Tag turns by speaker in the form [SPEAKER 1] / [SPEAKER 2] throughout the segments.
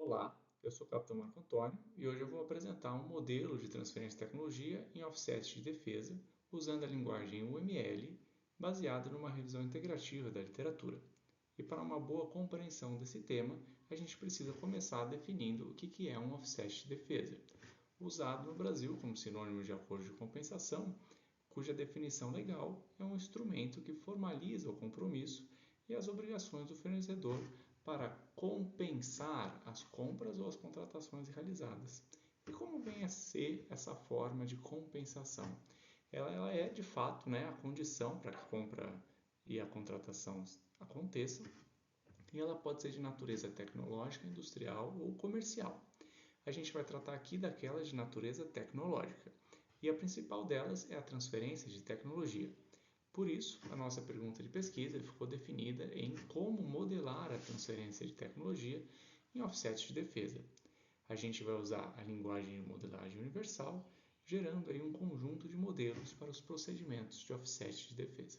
[SPEAKER 1] Olá, eu sou o Capitão Marco Antônio e hoje eu vou apresentar um modelo de transferência de tecnologia em offset de defesa usando a linguagem UML, baseado numa revisão integrativa da literatura. E para uma boa compreensão desse tema, a gente precisa começar definindo o que é um offset de defesa, usado no Brasil como sinônimo de acordo de compensação, cuja definição legal é um instrumento que formaliza o compromisso e as obrigações do fornecedor para compensar as compras ou as contratações realizadas. E como vem a ser essa forma de compensação? Ela é, de fato, a condição para que a compra e a contratação aconteçam, e ela pode ser de natureza tecnológica, industrial ou comercial. A gente vai tratar aqui daquelas de natureza tecnológica, e a principal delas é a transferência de tecnologia. Por isso, a nossa pergunta de pesquisa ficou definida em como modelar a transferência de tecnologia em offset de defesa. A gente vai usar a linguagem de modelagem universal, gerando aí um conjunto de modelos para os procedimentos de offset de defesa.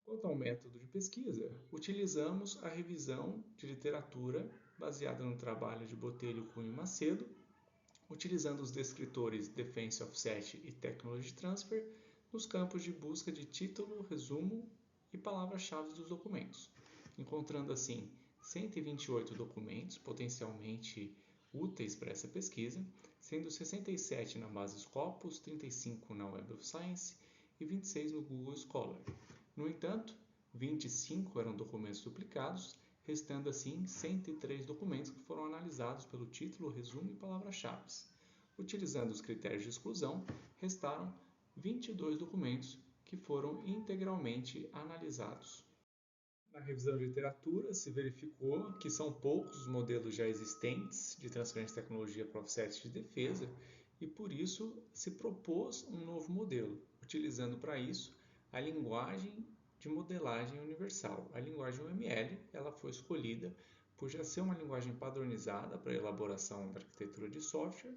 [SPEAKER 1] Quanto ao método de pesquisa, utilizamos a revisão de literatura baseada no trabalho de Botelho, Cunha e Macedo, utilizando os descritores Defense Offset e Technology Transfer nos campos de busca de título, resumo e palavras-chave dos documentos, encontrando assim 128 documentos potencialmente úteis para essa pesquisa, sendo 67 na base Scopus, 35 na Web of Science e 26 no Google Scholar. No entanto, 25 eram documentos duplicados, restando assim 103 documentos que foram analisados pelo título, resumo e palavras-chave. Utilizando os critérios de exclusão, restaram 22 documentos que foram integralmente analisados. Na revisão de literatura, se verificou que são poucos os modelos já existentes de transferência de tecnologia para offset de defesa e, por isso, se propôs um novo modelo, utilizando para isso a linguagem de modelagem universal. A linguagem UML ela foi escolhida por já ser uma linguagem padronizada para a elaboração da arquitetura de software,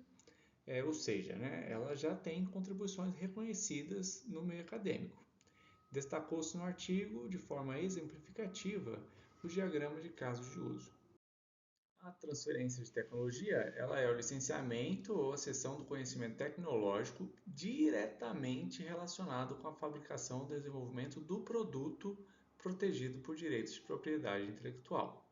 [SPEAKER 1] ou seja, ela já tem contribuições reconhecidas no meio acadêmico. Destacou-se no artigo, de forma exemplificativa, o diagrama de casos de uso. A transferência de tecnologia ela é o licenciamento ou a cessão do conhecimento tecnológico diretamente relacionado com a fabricação e desenvolvimento do produto protegido por direitos de propriedade intelectual.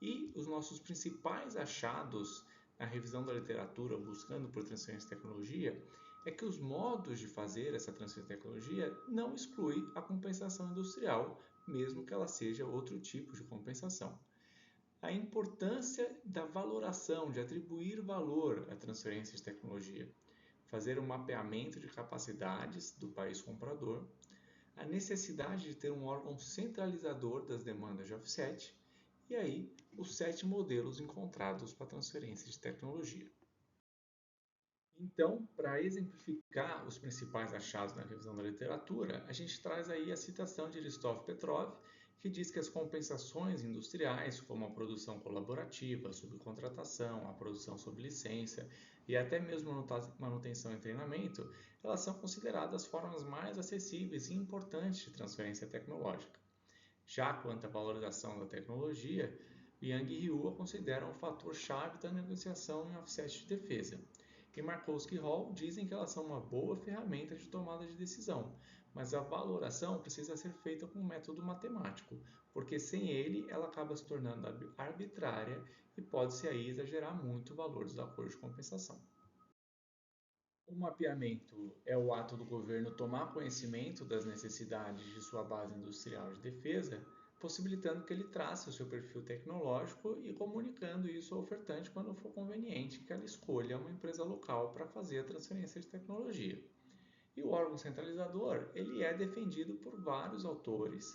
[SPEAKER 1] E os nossos principais achados na revisão da literatura buscando por transferência de tecnologia é que os modos de fazer essa transferência de tecnologia não exclui a compensação industrial, mesmo que ela seja outro tipo de compensação. A importância da valoração, de atribuir valor à transferência de tecnologia, fazer um mapeamento de capacidades do país comprador, a necessidade de ter um órgão centralizador das demandas de offset e aí os 7 modelos encontrados para transferência de tecnologia. Então, para exemplificar os principais achados na revisão da literatura, a gente traz aí a citação de Aristov Petrov, que diz que as compensações industriais, como a produção colaborativa, a subcontratação, a produção sob licença e até mesmo a manutenção e treinamento, elas são consideradas formas mais acessíveis e importantes de transferência tecnológica. Já quanto à valorização da tecnologia, Yang e Ryu a consideram o fator-chave da negociação em offset de defesa. E Markowski e Hall dizem que elas são uma boa ferramenta de tomada de decisão, mas a valoração precisa ser feita com um método matemático, porque sem ele ela acaba se tornando arbitrária e pode-se aí exagerar muito o valor dos acordos de compensação. O mapeamento é o ato do governo tomar conhecimento das necessidades de sua base industrial de defesa, possibilitando que ele trace o seu perfil tecnológico e comunicando isso ao ofertante quando for conveniente que ela escolha uma empresa local para fazer a transferência de tecnologia. E o órgão centralizador ele é defendido por vários autores,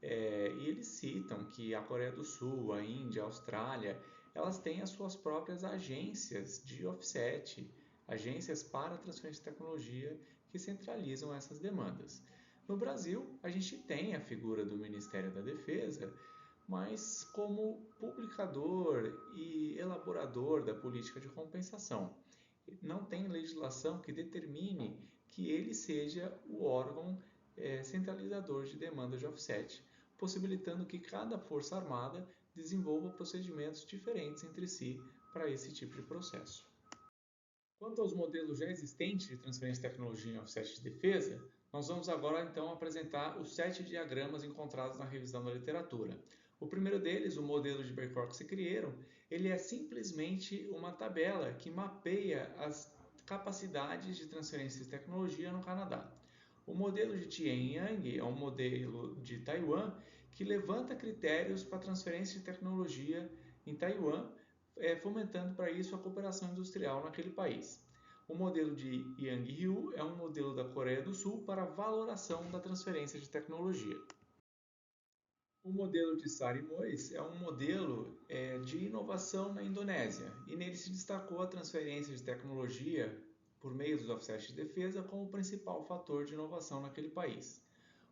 [SPEAKER 1] e eles citam que a Coreia do Sul, a Índia, a Austrália, elas têm as suas próprias agências de offset, agências para transferência de tecnologia que centralizam essas demandas. No Brasil, a gente tem a figura do Ministério da Defesa, mas como publicador e elaborador da política de compensação. Não tem legislação que determine que ele seja o órgão centralizador de demanda de offset, possibilitando que cada força armada desenvolva procedimentos diferentes entre si para esse tipo de processo. Quanto aos modelos já existentes de transferência de tecnologia em offset de defesa, nós vamos agora então apresentar os 7 diagramas encontrados na revisão da literatura. O primeiro deles, o modelo de Bercock-Secriero, ele é simplesmente uma tabela que mapeia as capacidades de transferência de tecnologia no Canadá. O modelo de Tien-Yang é um modelo de Taiwan que levanta critérios para transferência de tecnologia em Taiwan, fomentando para isso a cooperação industrial naquele país. O modelo de Yang-Ryu é um modelo da Coreia do Sul para valoração da transferência de tecnologia. O modelo de Sari-Mois é um modelo de inovação na Indonésia e nele se destacou a transferência de tecnologia por meio dos offsets de defesa como o principal fator de inovação naquele país.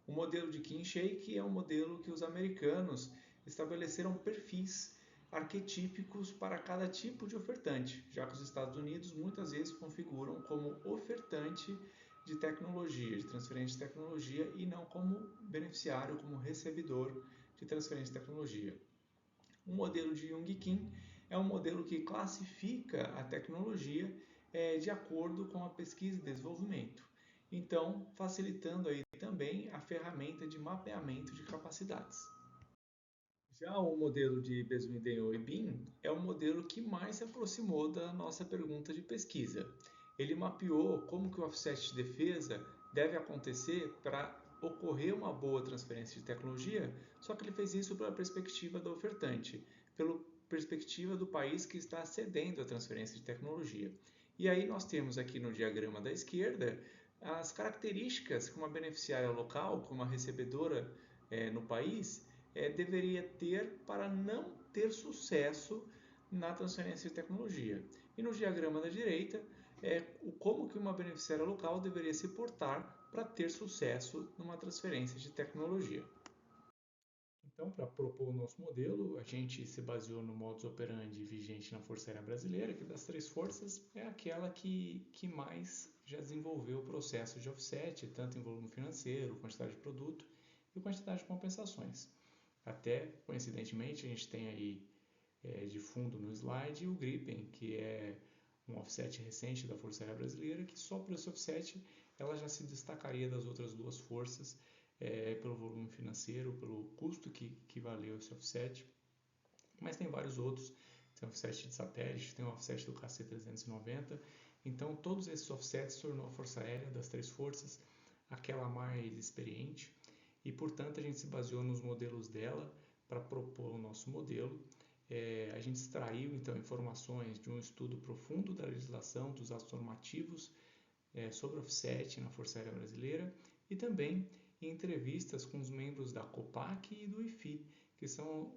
[SPEAKER 1] O modelo de Kim-Shake é um modelo que os americanos estabeleceram perfis arquetípicos para cada tipo de ofertante, já que os Estados Unidos muitas vezes configuram como ofertante de tecnologia, de transferência de tecnologia, e não como beneficiário, como recebedor de transferência de tecnologia. O modelo de Young-Kim é um modelo que classifica a tecnologia de acordo com a pesquisa e desenvolvimento, então facilitando aí também a ferramenta de mapeamento de capacidades. Já o modelo de Bezuidenhout e Bin é o modelo que mais se aproximou da nossa pergunta de pesquisa. Ele mapeou como que o offset de defesa deve acontecer para ocorrer uma boa transferência de tecnologia, só que ele fez isso pela perspectiva do ofertante, pela perspectiva do país que está cedendo a transferência de tecnologia. E aí nós temos aqui no diagrama da esquerda as características que uma beneficiária local, que uma recebedora no país, deveria ter para não ter sucesso na transferência de tecnologia. E no diagrama da direita, como que uma beneficiária local deveria se portar para ter sucesso numa transferência de tecnologia. Então, para propor o nosso modelo, a gente se baseou no modus operandi vigente na Força Aérea Brasileira, que das 3 forças é aquela que mais já desenvolveu o processo de offset, tanto em volume financeiro, quantidade de produto e quantidade de compensações. Até, coincidentemente, a gente tem aí de fundo no slide o Gripen, que é um offset recente da Força Aérea Brasileira, que só por esse offset ela já se destacaria das outras 2 forças pelo volume financeiro, pelo custo que valeu esse offset. Mas tem vários outros, tem offset de satélite, tem o offset do KC-390, então todos esses offsets tornou a Força Aérea das 3 forças aquela mais experiente, e portanto a gente se baseou nos modelos dela para propor o nosso modelo. A gente extraiu então informações de um estudo profundo da legislação, dos atos normativos sobre offset na Força Aérea Brasileira, e também em entrevistas com os membros da COPAC e do IFI, que são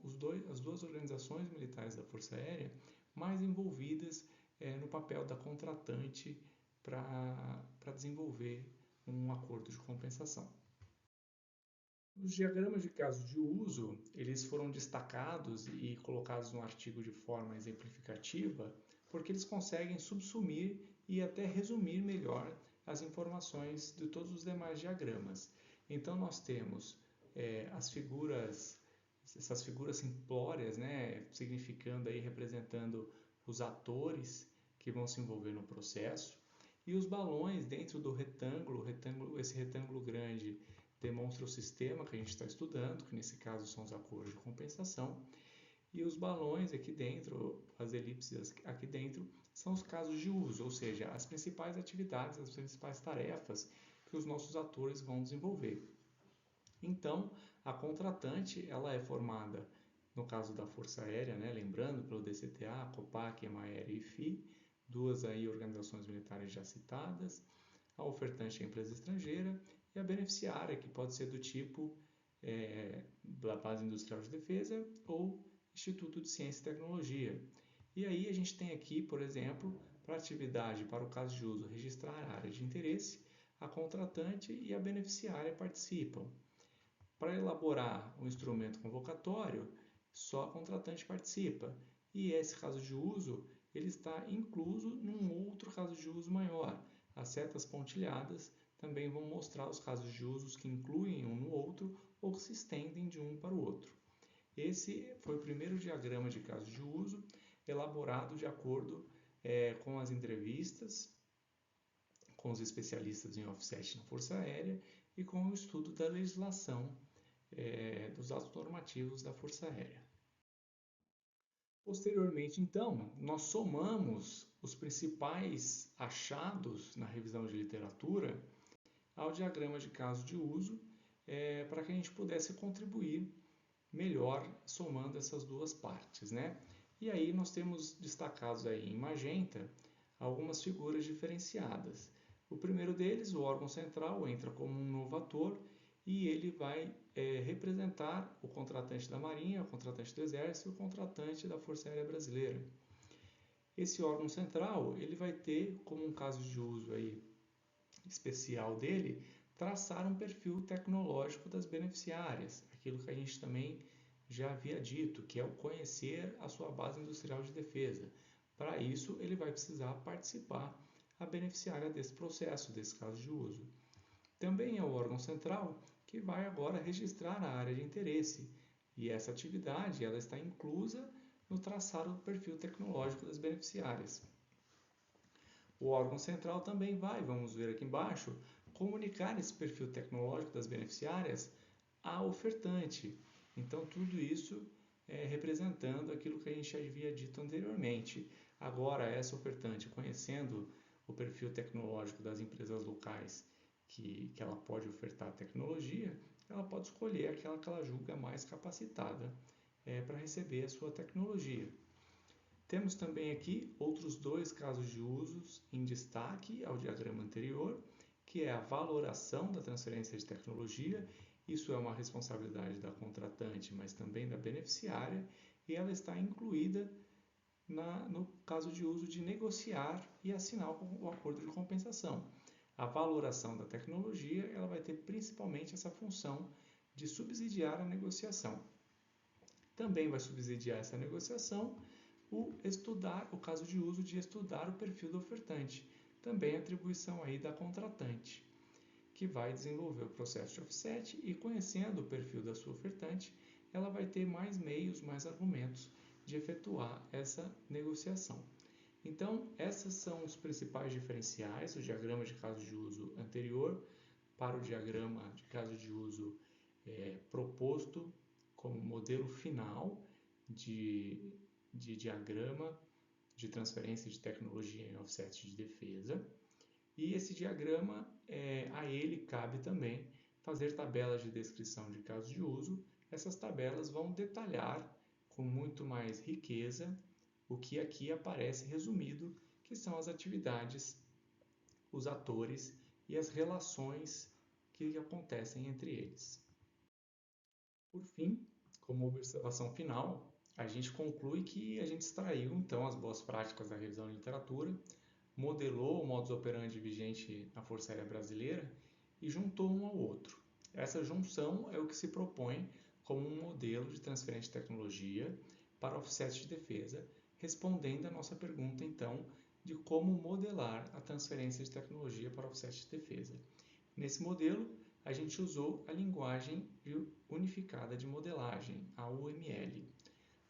[SPEAKER 1] as 2 organizações militares da Força Aérea mais envolvidas no papel da contratante para desenvolver um acordo de compensação. Os diagramas de casos de uso, eles foram destacados e colocados no artigo de forma exemplificativa, porque eles conseguem subsumir e até resumir melhor as informações de todos os demais diagramas. Então nós temos essas figuras simplórias, significando aí, representando os atores que vão se envolver no processo, e os balões dentro do retângulo, esse retângulo grande demonstra o sistema que a gente está estudando, que nesse caso são os acordos de compensação, e os balões aqui dentro, as elipses aqui dentro, são os casos de uso, ou seja, as principais atividades, as principais tarefas que os nossos atores vão desenvolver. Então, a contratante ela é formada, no caso da Força Aérea, lembrando, pelo DCTA, COPAC, EMAERE e IFI, 2 aí organizações militares já citadas, a ofertante é a empresa estrangeira, e a beneficiária, que pode ser do tipo da Base Industrial de Defesa ou Instituto de Ciência e Tecnologia. E aí a gente tem aqui, por exemplo, para atividade, para o caso de uso, registrar a área de interesse, a contratante e a beneficiária participam. Para elaborar o instrumento convocatório, só a contratante participa. E esse caso de uso ele está incluso num outro caso de uso maior. As setas pontilhadas também vão mostrar os casos de usos que incluem um no outro ou que se estendem de um para o outro. Esse foi o primeiro diagrama de caso de uso elaborado de acordo com as entrevistas com os especialistas em offset na Força Aérea e com o estudo da legislação dos atos normativos da Força Aérea. Posteriormente, então, nós somamos os principais achados na revisão de literatura ao diagrama de caso de uso, para que a gente pudesse contribuir melhor somando essas duas partes, né? E aí nós temos destacados aí em magenta algumas figuras diferenciadas. O primeiro deles, o órgão central, entra como um novo ator e ele vai representar o contratante da Marinha, o contratante do Exército e o contratante da Força Aérea Brasileira. Esse órgão central, ele vai ter como um caso de uso aí especial dele, traçar um perfil tecnológico das beneficiárias, aquilo que a gente também já havia dito, que é o conhecer a sua base industrial de defesa. Para isso, ele vai precisar participar a beneficiária desse processo, desse caso de uso. Também é o órgão central que vai agora registrar a área de interesse, e essa atividade ela está inclusa no traçar o perfil tecnológico das beneficiárias. O órgão central também vai, vamos ver aqui embaixo, comunicar esse perfil tecnológico das beneficiárias à ofertante. Então, tudo isso representando aquilo que a gente já havia dito anteriormente. Agora, essa ofertante, conhecendo o perfil tecnológico das empresas locais que ela pode ofertar tecnologia, ela pode escolher aquela que ela julga mais capacitada para receber a sua tecnologia. Temos também aqui outros dois casos de usos em destaque ao diagrama anterior, que é a valoração da transferência de tecnologia. Isso é uma responsabilidade da contratante, mas também da beneficiária, e ela está incluída no caso de uso de negociar e assinar o acordo de compensação. A valoração da tecnologia ela vai ter principalmente essa função de subsidiar a negociação. Também vai subsidiar essa negociação o caso de uso de estudar o perfil do ofertante, também atribuição aí da contratante, que vai desenvolver o processo de offset e, conhecendo o perfil da sua ofertante, ela vai ter mais meios, mais argumentos de efetuar essa negociação. Então, esses são os principais diferenciais do diagrama de caso de uso anterior para o diagrama de caso de uso proposto como modelo final de diagrama de transferência de tecnologia em offset de defesa. E esse diagrama, a ele cabe também fazer tabelas de descrição de casos de uso. Essas tabelas vão detalhar com muito mais riqueza o que aqui aparece resumido, que são as atividades, os atores e as relações que acontecem entre eles. Por fim, como observação final, a gente conclui que a gente extraiu então as boas práticas da revisão de literatura, modelou o modus operandi vigente na Força Aérea Brasileira e juntou um ao outro. Essa junção é o que se propõe como um modelo de transferência de tecnologia para offset de defesa, respondendo à nossa pergunta então de como modelar a transferência de tecnologia para offset de defesa. Nesse modelo, a gente usou a linguagem unificada de modelagem, a UML.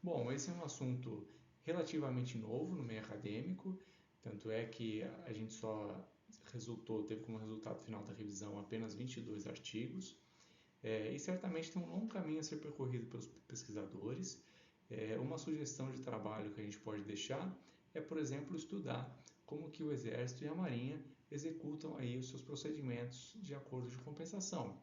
[SPEAKER 1] Bom, esse é um assunto relativamente novo no meio acadêmico, tanto é que a gente só teve como resultado final da revisão apenas 22 artigos, e certamente tem um longo caminho a ser percorrido pelos pesquisadores. Uma sugestão de trabalho que a gente pode deixar é, por exemplo, estudar como que o Exército e a Marinha executam aí os seus procedimentos de acordo de compensação.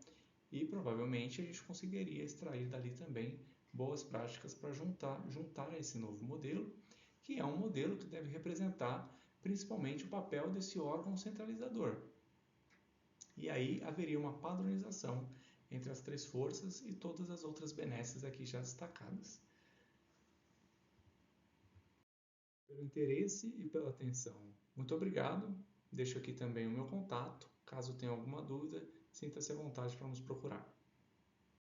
[SPEAKER 1] E provavelmente a gente conseguiria extrair dali também boas práticas para juntar a esse novo modelo, que é um modelo que deve representar principalmente o papel desse órgão centralizador. E aí haveria uma padronização entre as três forças e todas as outras benesses aqui já destacadas. Pelo interesse e pela atenção. Muito obrigado. Deixo aqui também o meu contato. Caso tenha alguma dúvida, sinta-se à vontade para nos procurar.